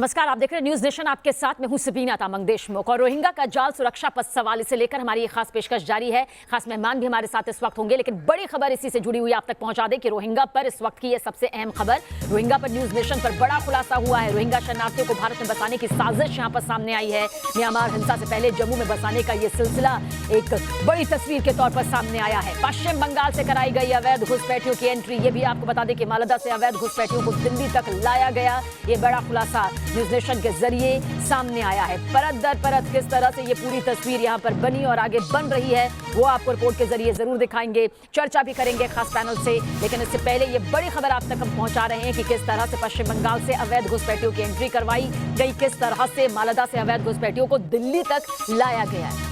नमस्कार, आप देख रहे हैं न्यूज नेशन। आपके साथ में हूं सबीना तामंग देशमुख। और रोहिंग्या का जाल सुरक्षा पथ सवाल से लेकर हमारी एक खास पेशकश जारी है। खास मेहमान भी हमारे साथ इस वक्त होंगे, लेकिन बड़ी खबर इसी से जुड़ी हुई आप तक पहुंचा दें कि रोहिंग्या पर इस वक्त की यह सबसे अहम खबर। रोहिंग्या पर न्यूज नेशन पर बड़ा खुलासा हुआ है। रोहिंग्या शरणार्थियों को भारत में बसाने की साजिश यहां पर सामने आई है। म्यांमार हिंसा से पहले जम्मू में बसाने का यह सिलसिला एक बड़ी तस्वीर के तौर पर सामने आया है। पश्चिम बंगाल से कराई गई अवैध घुसपैठियों की एंट्री, ये भी आपको बता दें कि मालदा से अवैध घुसपैठियों को दिल्ली तक लाया गया। ये बड़ा खुलासा न्यूज नेशन के जरिए सामने आया है। परत दर परत किस तरह से ये पूरी तस्वीर यहां पर बनी और आगे बन रही है, वो आपको रिपोर्ट के जरिए जरूर दिखाएंगे। चर्चा भी करेंगे खास पैनल से, लेकिन इससे पहले ये बड़ी खबर आप तक हम पहुंचा रहे हैं कि किस तरह से पश्चिम बंगाल से अवैध घुसपैठियों की एंट्री करवाई गई, किस तरह से मालदा से अवैध घुसपैठियों को दिल्ली तक लाया गया है।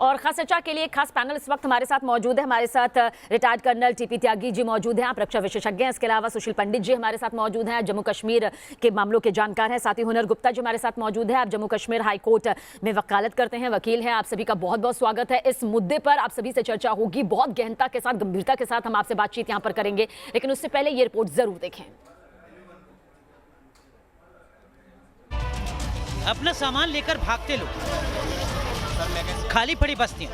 और खास चर्चा के लिए खास पैनल इस वक्त हमारे साथ मौजूद है। हमारे साथ retired colonel TP Tyagi ji मौजूद हैं, आप रक्षा विशेषज्ञ हैं। इसके अलावा सुशील पंडित जी हमारे साथ मौजूद हैं, जम्मू कश्मीर के मामलों के जानकार हैं। साथ ही हुनर गुप्ता जी हमारे साथ मौजूद हैं, आप जम्मू कश्मीर हाई कोर्ट में वकालत करते हैं, वकील हैं। आप सभी का बहुत बहुत स्वागत है। इस मुद्दे पर आप सभी से चर्चा होगी, बहुत गहनता के साथ, गंभीरता के साथ हम आपसे बातचीत यहाँ पर करेंगे, लेकिन उससे पहले ये रिपोर्ट जरूर देखें। अपना सामान लेकर भागते लोग, खाली पड़ी बस्तियां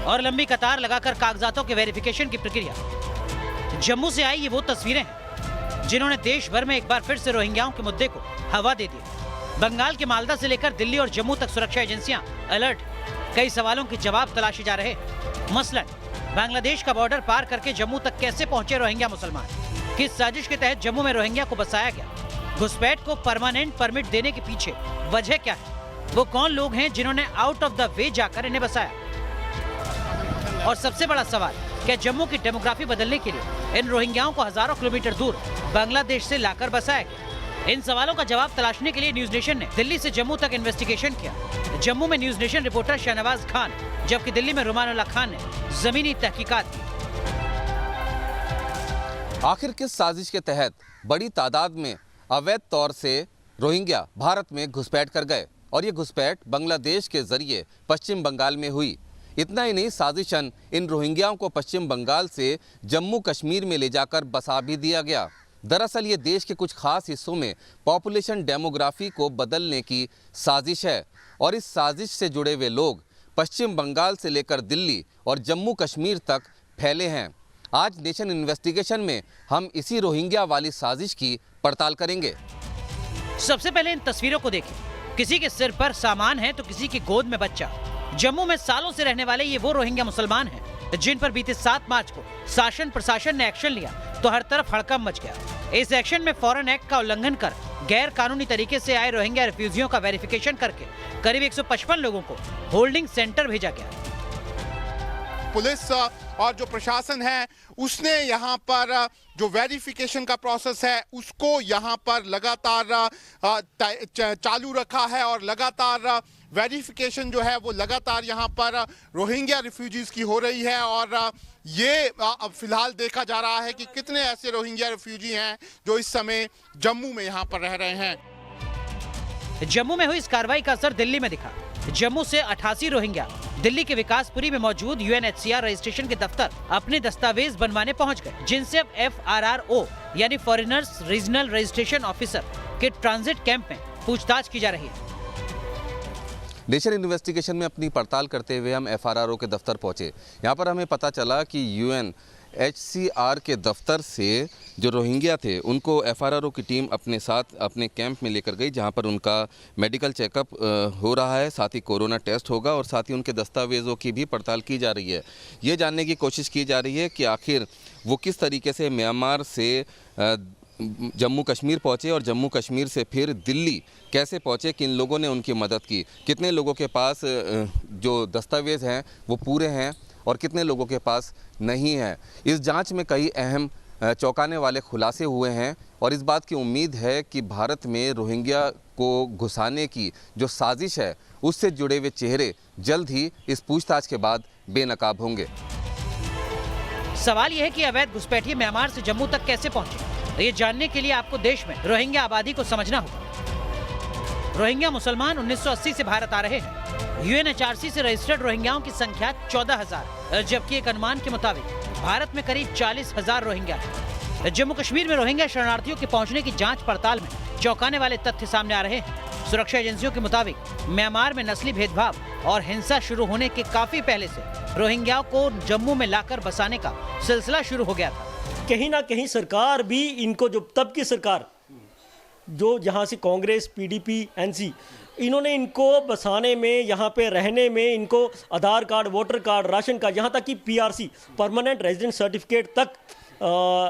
और लंबी कतार लगाकर कागजातों के वेरिफिकेशन की प्रक्रिया। जम्मू से आई ये वो तस्वीरें हैं जिन्होंने देश भर में एक बार फिर से रोहिंग्याओं के मुद्दे को हवा दे दी। बंगाल के मालदा से लेकर दिल्ली और जम्मू तक सुरक्षा एजेंसियां अलर्ट, कई सवालों के जवाब तलाशे जा रहे। मसलन बांग्लादेश का बॉर्डर पार करके जम्मू तक कैसे पहुंचे रोहिंग्या मुसलमान, किस साजिश के तहत जम्मू में रोहिंग्या को बसाया गया, घुसपैठ को परमानेंट परमिट देने के पीछे वजह क्या है, वो कौन लोग हैं जिन्होंने आउट ऑफ द वे जाकर इन्हें बसाया, और सबसे बड़ा सवाल, क्या जम्मू की डेमोग्राफी बदलने के लिए इन रोहिंग्याओं को हजारों किलोमीटर दूर बांग्लादेश से लाकर बसाया गया। इन सवालों का जवाब तलाशने के लिए न्यूज नेशन ने दिल्ली से जम्मू तक इन्वेस्टिगेशन किया। जम्मू में news nation reporter Shahnawaz Khan, जबकि दिल्ली में रुमानुल्लाह खान ने जमीनी तहकीकात की। आखिर किस साजिश के तहत बड़ी तादाद में अवैध तौर से रोहिंग्या भारत में घुसपैठ कर गए, और ये घुसपैठ बांग्लादेश के जरिए पश्चिम बंगाल में हुई। इतना ही नहीं, साजिशन इन रोहिंग्याओं को पश्चिम बंगाल से जम्मू कश्मीर में ले जाकर बसा भी दिया गया। दरअसल ये देश के कुछ खास हिस्सों में पॉपुलेशन डेमोग्राफी को बदलने की साजिश है, और इस साजिश से जुड़े हुए लोग पश्चिम बंगाल से लेकर दिल्ली और जम्मू कश्मीर तक फैले हैं। आज नेशन इन्वेस्टिगेशन में हम इसी रोहिंग्या वाली साजिश की पड़ताल करेंगे। सबसे पहले इन तस्वीरों को देखें। किसी के सिर पर सामान है तो किसी की गोद में बच्चा। जम्मू में सालों से रहने वाले ये वो रोहिंग्या मुसलमान हैं जिन पर बीते 7 मार्च को शासन प्रशासन ने एक्शन लिया तो हर तरफ हड़कंप मच गया। इस एक्शन में फॉरेन एक्ट का उल्लंघन कर गैर कानूनी तरीके से आए रोहिंग्या रिफ्यूजियों का वेरिफिकेशन करके करीब 155 लोगों को होल्डिंग सेंटर भेजा गया। पुलिस और जो प्रशासन है उसने यहाँ पर जो वेरिफिकेशन का प्रोसेस है उसको यहाँ पर लगातार चालू रखा है, और लगातार वेरिफिकेशन जो है वो लगातार यहाँ पर रोहिंग्या रिफ्यूजीज की हो रही है। और ये अब फिलहाल देखा जा रहा है कि कितने ऐसे रोहिंग्या रिफ्यूजी हैं जो इस समय जम्मू में यहाँ पर रह रहे हैं। जम्मू में हुई इस कार्रवाई का असर दिल्ली में दिखा। जम्मू से 88 रोहिंग्या दिल्ली के विकासपुरी में मौजूद UNHCR रजिस्ट्रेशन के दफ्तर अपने दस्तावेज बनवाने पहुंच गए, जिनसे अब FRRO यानी फॉरेनर्स रीजनल रजिस्ट्रेशन ऑफिसर के ट्रांजिट कैंप में पूछताछ की जा रही है। नेशन इन्वेस्टिगेशन में अपनी पड़ताल करते हुए हम FRRO के दफ्तर पहुंचे। यहाँ पर हमें पता चला कि UNHCR के दफ्तर से जो रोहिंग्या थे उनको FRRO की टीम अपने साथ अपने कैंप में लेकर गई, जहाँ पर उनका मेडिकल चेकअप हो रहा है, साथ ही कोरोना टेस्ट होगा, और साथ ही उनके दस्तावेज़ों की भी पड़ताल की जा रही है। ये जानने की कोशिश की जा रही है कि आखिर वो किस तरीके से म्यांमार से जम्मू कश्मीर पहुँचे और जम्मू कश्मीर से फिर दिल्ली कैसे पहुँचे, किन लोगों ने उनकी मदद की, कितने लोगों के पास जो दस्तावेज़ हैं वो पूरे हैं और कितने लोगों के पास नहीं है। इस जांच में कई अहम चौंकाने वाले खुलासे हुए हैं, और इस बात की उम्मीद है कि भारत में रोहिंग्या को घुसाने की जो साजिश है उससे जुड़े हुए चेहरे जल्द ही इस पूछताछ के बाद बेनकाब होंगे। सवाल यह है कि अवैध घुसपैठिए म्यांमार से जम्मू तक कैसे पहुंचे, ये जानने के लिए आपको देश में रोहिंग्या आबादी को समझना होगा। रोहिंग्या मुसलमान 1980 से भारत आ रहे हैं। यूएनएचआरसी से रजिस्टर्ड रोहिंग्याओं की संख्या 14,000, जबकि एक अनुमान के मुताबिक भारत में करीब 40,000 रोहिंग्या हैं। जम्मू कश्मीर में रोहिंग्या शरणार्थियों के पहुंचने की जांच पड़ताल में चौंकाने वाले तथ्य सामने आ रहे हैं। सुरक्षा एजेंसियों के मुताबिक म्यांमार में नस्ली भेदभाव और हिंसा शुरू होने के काफी पहले से रोहिंग्याओं को जम्मू में लाकर बसाने का सिलसिला शुरू हो गया था। कहीं ना कहीं सरकार भी इनको, जो तब की सरकार जो जहाँ से कांग्रेस, पीडीपी, एनसी, इन्होंने इनको बसाने में, यहाँ पे रहने में, इनको Aadhaar card, voter card, ration card, यहाँ तक कि पीआरसी, परमानेंट रेजिडेंट सर्टिफिकेट तक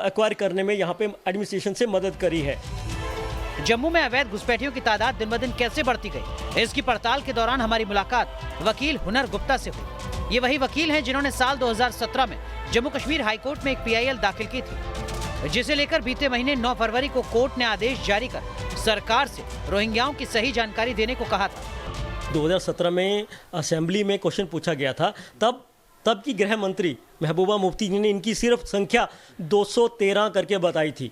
एक्वायर करने में यहाँ पे एडमिनिस्ट्रेशन से मदद करी है। जम्मू में अवैध घुसपैठियों की तादाद दिन ब दिन कैसे बढ़ती गई, इसकी पड़ताल के दौरान हमारी मुलाकात वकील हुनर गुप्ता से हुई। ये वही वकील हैं जिन्होंने साल 2017 में जम्मू कश्मीर हाईकोर्ट में एक पीआईएल दाखिल की थी, जिसे लेकर बीते महीने 9 फरवरी को कोर्ट ने आदेश जारी कर सरकार से रोहिंग्याओं की सही जानकारी देने को कहा था। 2017 में असेंबली में क्वेश्चन पूछा गया था, तब की गृह मंत्री महबूबा मुफ्ती ने इनकी सिर्फ संख्या 213 करके बताई थी।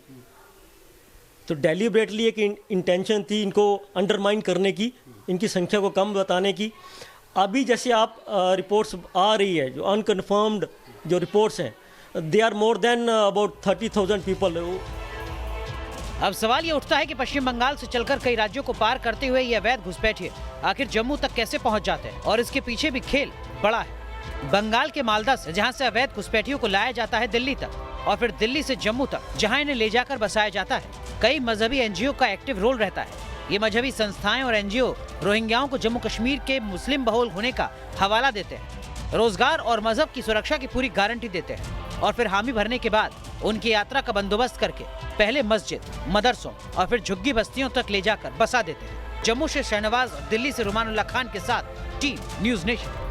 तो डेलिब्रेटली एक इंटेंशन थी इनको अंडरमाइन करने की, इनकी संख्या को कम बताने की। अभी जैसे आप रिपोर्ट्स आ रही है, जो अनकन्फर्म्ड जो रिपोर्ट्स हैं, they are more than about 30,000 people. अब सवाल ये उठता है कि पश्चिम बंगाल से चलकर कई राज्यों को पार करते हुए ये अवैध घुसपैठिए आखिर जम्मू तक कैसे पहुंच जाते हैं, और इसके पीछे भी खेल बड़ा है। बंगाल के मालदा से, जहां से अवैध घुसपैठियों को लाया जाता है दिल्ली तक, और फिर दिल्ली से जम्मू तक, जहां इन्हें ले जाकर बसाया जाता है, कई मजहबी एनजीओ का एक्टिव रोल रहता है। ये मजहबी संस्थाएं और एनजीओ रोहिंग्याओं को जम्मू कश्मीर के मुस्लिम बहुल होने का हवाला देते हैं, रोजगार और मजहब की सुरक्षा की पूरी गारंटी देते हैं, और फिर हामी भरने के बाद उनकी यात्रा का बंदोबस्त करके पहले मस्जिद, मदरसों और फिर झुग्गी बस्तियों तक ले जाकर बसा देते हैं। जम्मू से शहनवाज और दिल्ली से रुमानुल्लाह खान के साथ टीम न्यूज नेशन।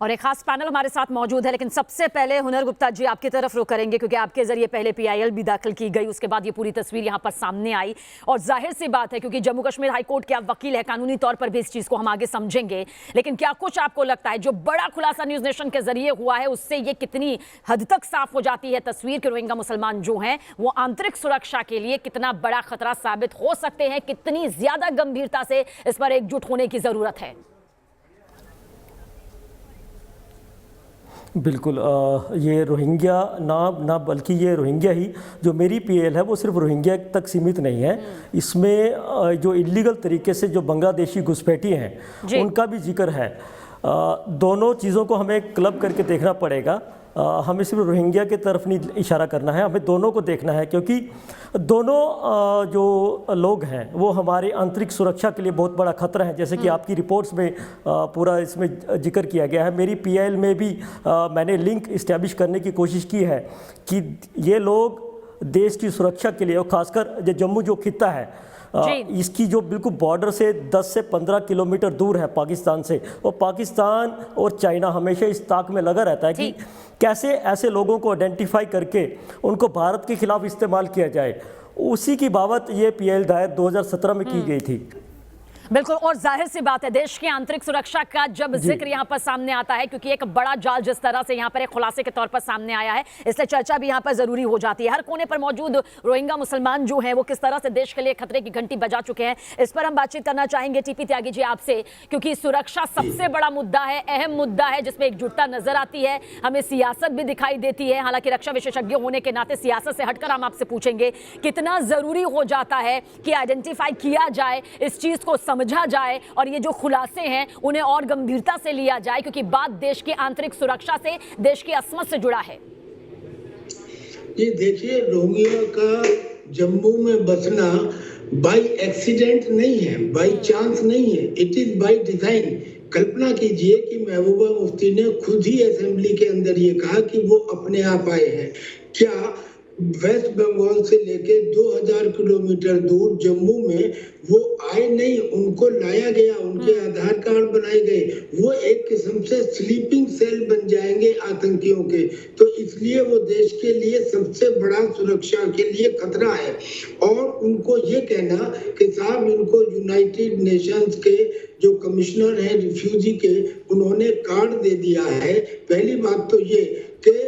और एक खास पैनल हमारे साथ मौजूद है, लेकिन सबसे पहले हुनर गुप्ता जी आपकी तरफ रुख करेंगे, क्योंकि आपके जरिए पहले पीआईएल भी दाखिल की गई, उसके बाद ये पूरी तस्वीर यहाँ पर सामने आई। और जाहिर सी बात है, क्योंकि जम्मू कश्मीर हाईकोर्ट के आप वकील है, कानूनी तौर पर भी इस चीज़ को हम आगे समझेंगे, लेकिन क्या कुछ आपको लगता है जो बड़ा खुलासा न्यूज़ नेशन के जरिए हुआ है, उससे ये कितनी हद तक साफ हो जाती है तस्वीर कि रोहिंग्या मुसलमान जो हैं वो आंतरिक सुरक्षा के लिए कितना बड़ा खतरा साबित हो सकते हैं, कितनी ज्यादा गंभीरता से इस पर एकजुट होने की जरूरत है? बिल्कुल, ये रोहिंग्या ना बल्कि ये रोहिंग्या ही, जो मेरी पीएल है वो सिर्फ रोहिंग्या तक सीमित नहीं है। इसमें जो इलीगल तरीके से जो बांग्लादेशी घुसपैठी हैं उनका भी जिक्र है। दोनों चीज़ों को हमें क्लब करके देखना पड़ेगा। हमें सिर्फ रोहिंग्या की तरफ नहीं इशारा करना है, हमें दोनों को देखना है, क्योंकि दोनों जो लोग हैं वो हमारी आंतरिक सुरक्षा के लिए बहुत बड़ा खतरा है। जैसे कि आपकी रिपोर्ट्स में पूरा इसमें जिक्र किया गया है, मेरी पीआईएल में भी मैंने लिंक इस्टेब्लिश करने की कोशिश की है कि ये लोग देश की सुरक्षा के लिए, और ख़ासकर जो जम्मू जो खित्ता है इसकी जो बिल्कुल बॉर्डर से 10 से 15 किलोमीटर दूर है पाकिस्तान से, और पाकिस्तान और चाइना हमेशा इस ताक में लगा रहता है कि कैसे ऐसे लोगों को आइडेंटिफाई करके उनको भारत के खिलाफ इस्तेमाल किया जाए। उसी की बाबत ये पीएल दायर 2017 में की गई थी। बिल्कुल, और जाहिर सी बात है देश की आंतरिक सुरक्षा का जब जिक्र यहाँ पर सामने आता है, क्योंकि एक बड़ा जाल जिस तरह से यहाँ पर एक खुलासे के तौर पर सामने आया है, इसलिए चर्चा भी यहाँ पर जरूरी हो जाती है। हर कोने पर मौजूद रोहिंग्या मुसलमान जो हैं वो किस तरह से देश के लिए खतरे की घंटी बजा चुके हैं, इस पर हम बातचीत करना चाहेंगे टीपी त्यागी जी आपसे, क्योंकि सुरक्षा सबसे बड़ा मुद्दा है, अहम मुद्दा है, जिसमें एकजुटता नजर आती है, हमें सियासत भी दिखाई देती है। हालांकि रक्षा विशेषज्ञ होने के नाते सियासत से हटकर हम आपसे पूछेंगे कितना जरूरी हो जाता है कि आइडेंटिफाई किया जाए, इस चीज को समझा जाए, और ये जो खुलासे हैं उन्हें और गंभीरता से लिया जाए, क्योंकि बात देश की आंतरिक सुरक्षा से, देश की असमत से जुड़ा है। ये देखिए, रोहिंग्या का जम्मू में बसना बाय एक्सीडेंट नहीं है, बाय चांस नहीं है, इट इज बाय डिजाइन। कल्पना कीजिए कि महबूबा मुफ्ती ने खुद ही असेंबली के अंदर ये कहा कि वो अपने आप आए हैं। क्या वेस्ट बंगाल से लेके 2000 किलोमीटर दूर जम्मू में वो आए नहीं, उनको लाया गया, उनके आधार कार्ड बनाए गए, वो एक किस्म से स्लीपिंग सेल बन जाएंगे आतंकियों के। तो इसलिए वो देश के लिए सबसे बड़ा सुरक्षा के लिए खतरा है। और उनको ये कहना कि साहब इनको यूनाइटेड नेशंस के जो कमिश्नर हैं रिफ्यूजी के, उन्होंने कार्ड दे दिया है। पहली बात तो ये कि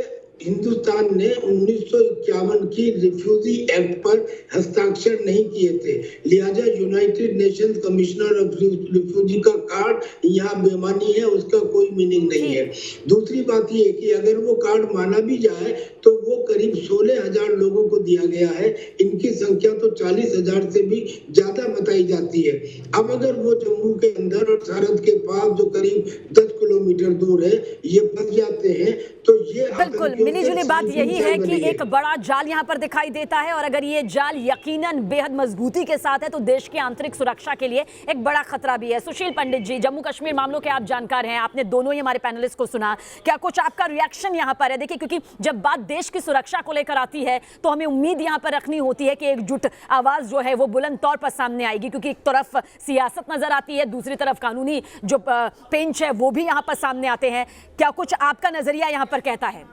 हिंदुस्तान ने 1951 की रिफ्यूजी एक्ट पर हस्ताक्षर नहीं किए थे, लिहाजा United Nations commissioner of refugee का कार्ड यहाँ बेमानी है, उसका कोई मीनिंग नहीं है। दूसरी बात ये कि अगर वो कार्ड माना भी जाए तो वो करीब 16,000 लोगों को दिया गया है, इनकी संख्या तो 40,000 से भी ज्यादा बताई जाती है। अब अगर वो जम्मू के अंदर और सरहद के पास जो करीब 10 किलोमीटर दूर है ये फंस जाते हैं तो ये बिल्कुल मिली जुली बात यही है कि एक बड़ा जाल यहाँ पर दिखाई देता है और अगर ये जाल यकीनन बेहद मजबूती के साथ है तो देश की आंतरिक सुरक्षा के लिए एक बड़ा खतरा भी है। सुशील पंडित जी, जम्मू कश्मीर मामलों के आप जानकार हैं, आपने दोनों ही हमारे पैनलिस्ट को सुना, क्या कुछ आपका रिएक्शन यहाँ पर है? देखिए, क्योंकि जब बात देश की सुरक्षा को लेकर आती है तो हमें उम्मीद यहाँ पर रखनी होती है कि एकजुट आवाज जो है वो बुलंद तौर पर सामने आएगी, क्योंकि एक तरफ सियासत नजर आती है, दूसरी तरफ कानूनी जो पेंच है वो भी यहाँ पर सामने आते हैं। क्या कुछ आपका नजरिया यहाँ पर कहता है?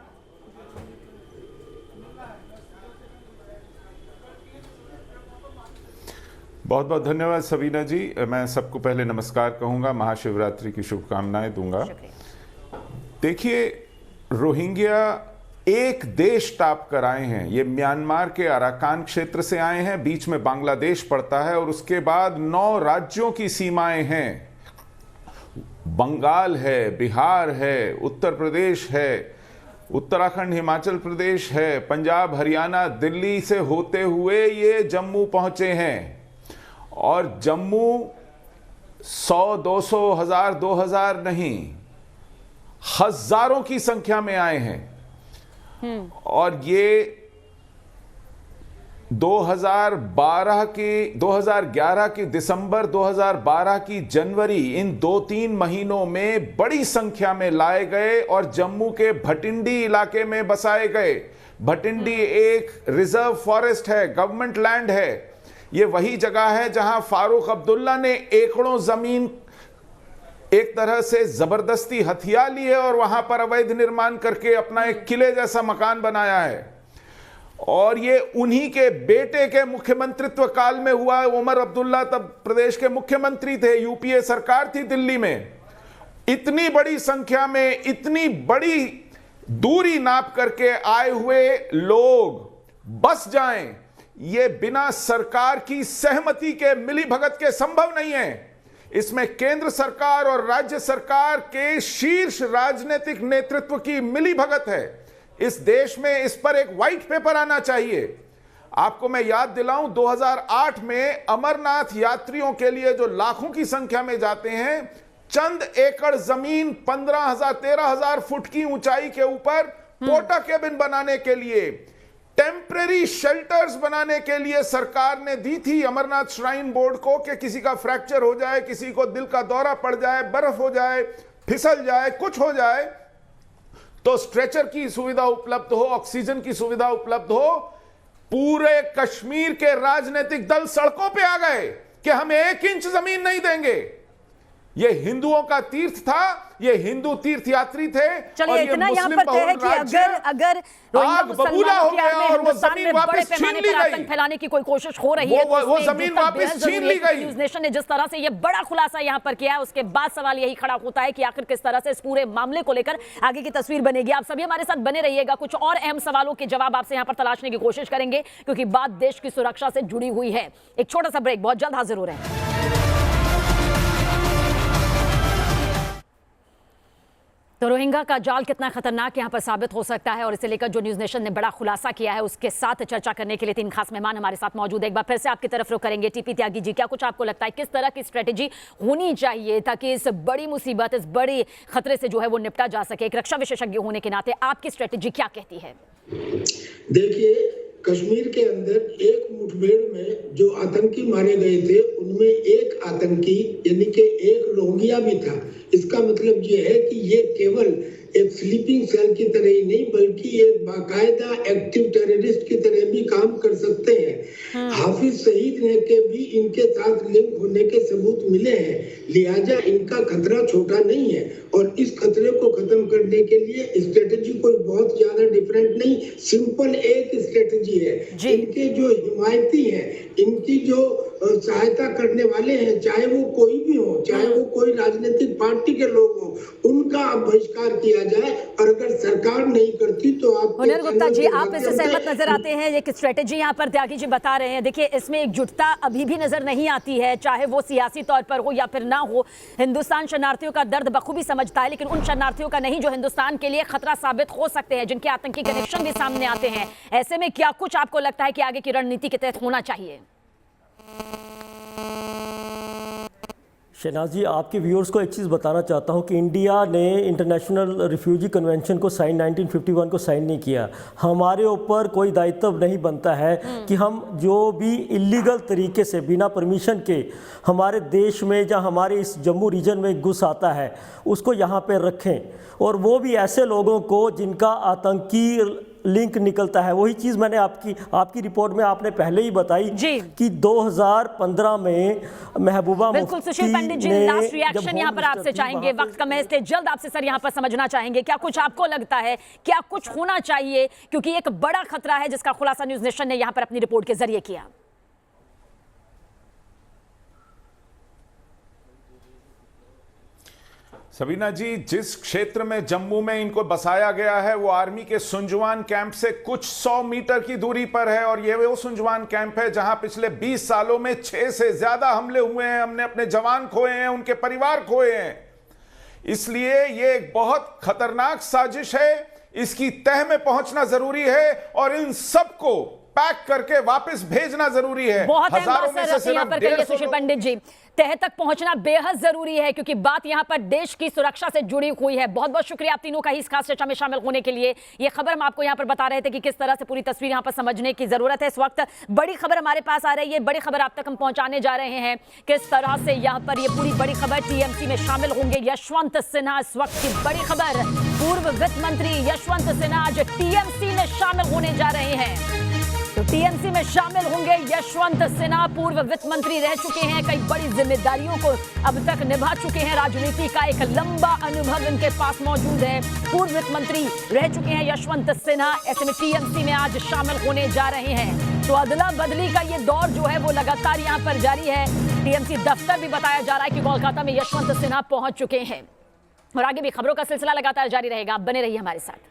बहुत बहुत धन्यवाद सबीना जी। मैं सबको पहले नमस्कार कहूँगा, महाशिवरात्रि की शुभकामनाएं दूंगा। देखिए, रोहिंग्या एक देश टाप कर आए हैं, ये म्यांमार के अराकान क्षेत्र से आए हैं, बीच में बांग्लादेश पड़ता है और उसके बाद 9 राज्यों की सीमाएं हैं। बंगाल है, बिहार है, उत्तर प्रदेश है, उत्तराखंड, हिमाचल प्रदेश है, पंजाब, हरियाणा, दिल्ली से होते हुए ये जम्मू पहुंचे हैं। और जम्मू 100, 200, 1000, 2000 नहीं, हजारों की संख्या में आए हैं। और ये 2011 की दिसंबर, 2012 की जनवरी, इन 2-3 महीनों में बड़ी संख्या में लाए गए और जम्मू के भटिंडी इलाके में बसाए गए। भटिंडी एक रिजर्व फॉरेस्ट है, गवर्नमेंट लैंड है। ये वही जगह है जहां फारूक अब्दुल्ला ने एकड़ों जमीन एक तरह से जबरदस्ती हथिया ली है और वहां पर अवैध निर्माण करके अपना एक किले जैसा मकान बनाया है। और ये उन्हीं के बेटे के मुख्यमंत्रित्व काल में हुआ। उमर अब्दुल्ला तब प्रदेश के मुख्यमंत्री थे, यूपीए सरकार थी दिल्ली में। इतनी बड़ी संख्या में, इतनी बड़ी दूरी नाप करके आए हुए लोग बस जाएं, ये बिना सरकार की सहमति के मिलीभगत के संभव नहीं है। इसमें केंद्र सरकार और राज्य सरकार के शीर्ष राजनीतिक नेतृत्व की मिलीभगत है। इस देश में इस पर एक व्हाइट पेपर आना चाहिए। आपको मैं याद दिलाऊं, 2008 में अमरनाथ यात्रियों के लिए जो लाखों की संख्या में जाते हैं, चंद एकड़ जमीन 15,000 13,000 फुट की ऊंचाई के ऊपर पोटा केबिन बनाने के लिए, टेम्परेरी शेल्टर्स बनाने के लिए सरकार ने दी थी अमरनाथ श्राइन बोर्ड को कि किसी का फ्रैक्चर हो जाए, किसी को दिल का दौरा पड़ जाए, बर्फ हो जाए, फिसल जाए, कुछ हो जाए तो स्ट्रेचर की सुविधा उपलब्ध हो, ऑक्सीजन की सुविधा उपलब्ध हो। पूरे कश्मीर के राजनीतिक दल सड़कों पे आ गए कि हम 1 इंच जमीन नहीं देंगे। ये हिंदुओं का तीर्थ था, ये हिंदू तीर्थयात्री थे। चलिए, इतना यहाँ पर तय है कि अगर आग बबूला हो गया और वो जमीन वापस छीन ली गई, फैलाने की कोई कोशिश हो रही है, वो जमीन वापस छीन ली गई। न्यूज़ नेशन ने जिस तरह से ये बड़ा खुलासा यहाँ पर किया है, उसके बाद सवाल यही खड़ा होता है कि आखिर किस तरह से इस पूरे मामले को लेकर आगे की तस्वीर बनेगी। आप सभी हमारे साथ बने रहिएगा, कुछ और अहम सवालों के जवाब आपसे यहाँ पर तलाशने की कोशिश करेंगे, क्योंकि बात देश की सुरक्षा से जुड़ी हुई है। एक छोटा सा ब्रेक, बहुत जल्द हाजिर हो रहे हैं। तो रोहिंग्या का जाल कितना खतरनाक यहाँ पर साबित हो सकता है और इसे लेकर जो न्यूज़ नेशन ने बड़ा खुलासा किया है, उसके साथ चर्चा करने के लिए 3 खास मेहमान हमारे साथ मौजूद है। एक बार फिर से आपकी तरफ रुख करेंगे। टीपी त्यागी जी, क्या कुछ आपको लगता है किस तरह की स्ट्रेटेजी होनी चाहिए ताकि इस बड़ी मुसीबत, इस बड़े खतरे से जो है वो निपटा जा सके? एक रक्षा विशेषज्ञ होने के नाते आपकी स्ट्रेटेजी क्या कहती है? देखिए, कश्मीर के अंदर एक मुठभेड़ में जो आतंकी मारे गए थे उनमें एक आतंकी यानी कि एक रोहिंग्या भी था। इसका मतलब ये है कि ये केवल एक स्लीपिंग सेल की तरह ही नहीं बल्कि एक बाकायदा एक्टिव टेररिस्ट की तरह भी काम कर सकते हैं। हाफिज सईद ने के भी इनके साथ लिंक होने के सबूत मिले हैं, लिहाजा इनका खतरा छोटा नहीं है। और इस खतरे को खत्म करने के लिए स्ट्रेटेजी कोई बहुत ज्यादा डिफरेंट नहीं, सिंपल एक स्ट्रेटेजी है। इनके जो हिमायती हैं इनकी जो सहायता करने वाले हैं, चाहे वो कोई भी हो, चाहे वो कोई राजनीतिक पार्टी के लोग हो, उनका अब बहिष्कार किया जाए। और अगर सरकार नहीं करती तो आप हुनर गुप्ता जी, आप इससे सहमत नजर आते हैं? एक स्ट्रेटेजी यहाँ पर त्यागी जी बता रहे हैं। देखिए, इसमें एकजुटता अभी भी नजर नहीं आती है, चाहे वो सियासी तौर पर हो या फिर ना हो। हिंदुस्तान शरणार्थियों का दर्द बखूबी समझता है, लेकिन उन शरणार्थियों का नहीं जो हिंदुस्तान के लिए खतरा साबित हो सकते हैं, जिनके आतंकी कनेक्शन भी सामने आते हैं। ऐसे में क्या कुछ आपको लगता है कि आगे की रणनीति के तहत होना चाहिए? शहनाज जी, आपके व्यूअर्स को एक चीज़ बताना चाहता हूं कि इंडिया ने इंटरनेशनल रिफ्यूजी कन्वेंशन को 1951 को साइन नहीं किया। हमारे ऊपर कोई दायित्व नहीं बनता है कि हम जो भी इलीगल तरीके से बिना परमिशन के हमारे देश में या हमारे इस जम्मू रीजन में घुस आता है उसको यहाँ पे रखें, और वो भी ऐसे लोगों को जिनका आतंकी लिंक निकलता है। वही चीज़ मैंने आपकी रिपोर्ट में आपने पहले ही बताई कि 2015 में महबूबा बिल्कुल सुशील पंडित जी, लास्ट रिएक्शन यहाँ पर आपसे चाहेंगे, वक्त कम है इसलिए जल्द आपसे सर यहाँ पर समझना चाहेंगे क्या कुछ आपको लगता है, क्या कुछ होना चाहिए, क्योंकि एक बड़ा खतरा है जिसका खुलासा न्यूज़ नेशन ने यहाँ पर अपनी रिपोर्ट के जरिए किया। सबीना जी, जिस क्षेत्र में जम्मू में इनको बसाया गया है वो आर्मी के सुंजवान कैंप से कुछ 100 मीटर की दूरी पर है, और ये वो सुंजवान कैंप है जहां पिछले 20 सालों में 6 से ज्यादा हमले हुए हैं। हमने अपने जवान खोए हैं, उनके परिवार खोए हैं। इसलिए ये एक बहुत खतरनाक साजिश है, इसकी तह में पहुंचना जरूरी है और इन सबको पैक करके वापस भेजना जरूरी है। बहुत हजारों में से यहाँ पर कहिए सुशील पंडित जी, तह तक पहुंचना बेहद जरूरी है, क्योंकि बात यहाँ पर देश की सुरक्षा से जुड़ी हुई है। बहुत बहुत शुक्रिया आप तीनों का इस खास चर्चा में शामिल होने के लिए। ये खबर हम आपको यहाँ पर बता रहे थे कि किस तरह से पूरी तस्वीर यहाँ पर समझने की जरूरत है। इस वक्त बड़ी खबर हमारे पास आ रही है, बड़ी खबर आप तक हम पहुंचाने जा रहे हैं। किस तरह से यहाँ पर ये पूरी बड़ी खबर, टीएमसी में शामिल होंगे यशवंत सिन्हा। इस वक्त की बड़ी खबर, पूर्व वित्त मंत्री यशवंत सिन्हा आज टीएमसी में शामिल होने जा रहे हैं। तो टीएमसी में शामिल होंगे यशवंत सिन्हा, पूर्व वित्त मंत्री रह चुके हैं, कई बड़ी जिम्मेदारियों को अब तक निभा चुके हैं। राजनीति का एक लंबा अनुभव इनके पास मौजूद है। पूर्व वित्त मंत्री रह चुके हैं यशवंत सिन्हा, ऐसे में टीएमसी में आज शामिल होने जा रहे हैं। तो अदला बदली का ये दौर जो है वो लगातार यहाँ पर जारी है। टीएमसी दफ्तर भी बताया जा रहा है कि कोलकाता में यशवंत सिन्हा पहुंच चुके हैं, और आगे भी खबरों का सिलसिला लगातार जारी रहेगा। आप बने रहिए हमारे साथ।